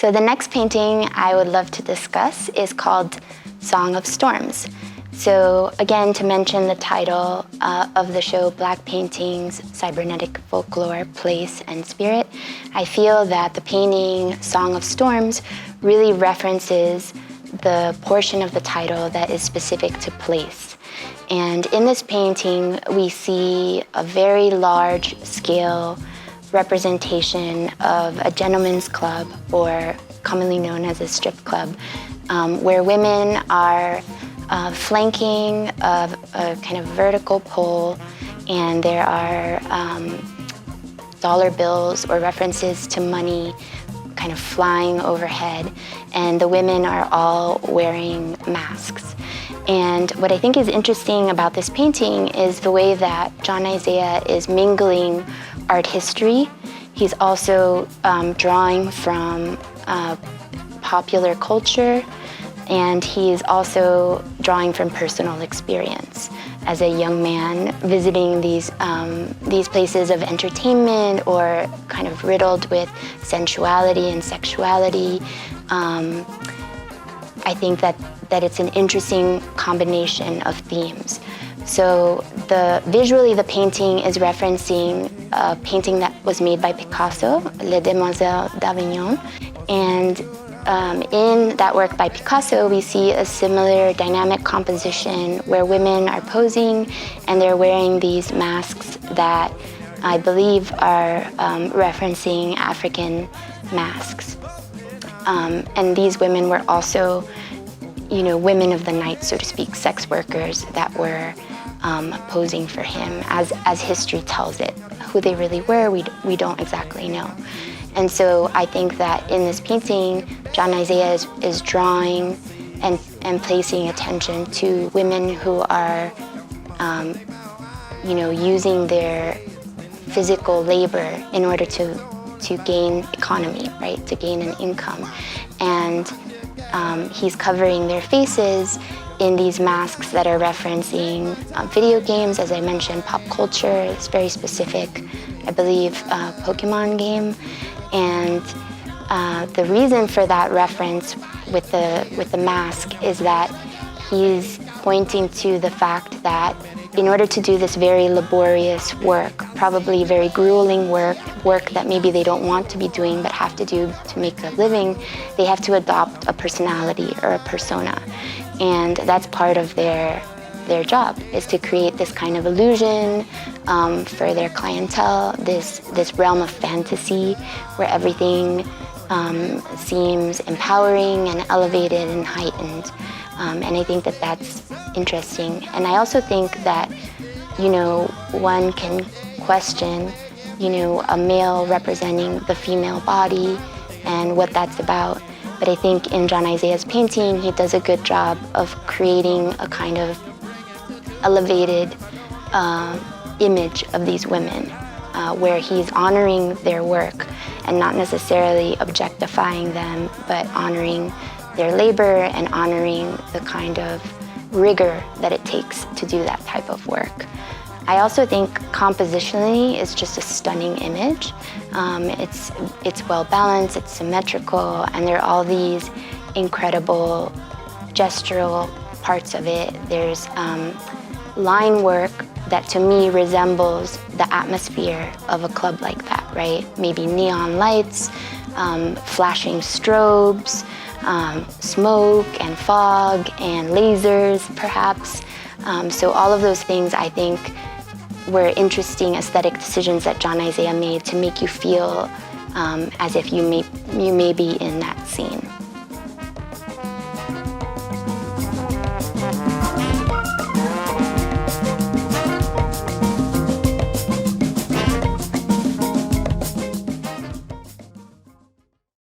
So the next painting I would love to discuss is called Song of Storms. So again, to mention the title of the show, Black Paintings, Cybernetic, Folklore, Place, and Spirit, I feel that the painting Song of Storms really references the portion of the title that is specific to place. And in this painting, we see a very large scale representation of a gentleman's club, or commonly known as a strip club, where women are flanking a kind of vertical pole, and there are dollar bills or references to money kind of flying overhead, and the women are all wearing masks. And what I think is interesting about this painting is the way that John Isaiah is mingling art history. He's also drawing from popular culture, and he's also drawing from personal experience as a young man visiting these places of entertainment, or kind of riddled with sensuality and sexuality. I think that it's an interesting combination of themes. So visually the painting is referencing a painting that was made by Picasso, Les Demoiselles d'Avignon. And in that work by Picasso, we see a similar dynamic composition where women are posing and they're wearing these masks that I believe are referencing African masks. And these women were also, women of the night, so to speak, sex workers that were posing for him, as history tells it. Who they really were, we don't exactly know. And so I think that in this painting, John Isaiah is drawing and placing attention to women who are, using their physical labor in order to gain economy, right? To gain an income. And he's covering their faces in these masks that are referencing video games, as I mentioned, pop culture. It's very specific, I believe, Pokemon game. And the reason for that reference with the mask is that he's pointing to the fact that in order to do this very laborious work, probably very grueling work that maybe they don't want to be doing but have to do to make a living, they have to adopt a personality or a persona. And that's part of their job, is to create this kind of illusion for their clientele, this realm of fantasy where everything seems empowering and elevated and heightened. And I think that that's interesting. And I also think that, one can question, a male representing the female body and what that's about. But I think in John Isaiah's painting, he does a good job of creating a kind of elevated image of these women, where he's honoring their work and not necessarily objectifying them, but honoring their labor and honoring the kind of rigor that it takes to do that type of work. I also think compositionally it's just a stunning image. It's well balanced, it's symmetrical, and there are all these incredible gestural parts of it. There's line work that to me resembles the atmosphere of a club like that, right? Maybe neon lights, flashing strobes, smoke and fog and lasers perhaps. So all of those things I think were interesting aesthetic decisions that John Isaiah made to make you feel as if you may be in that scene.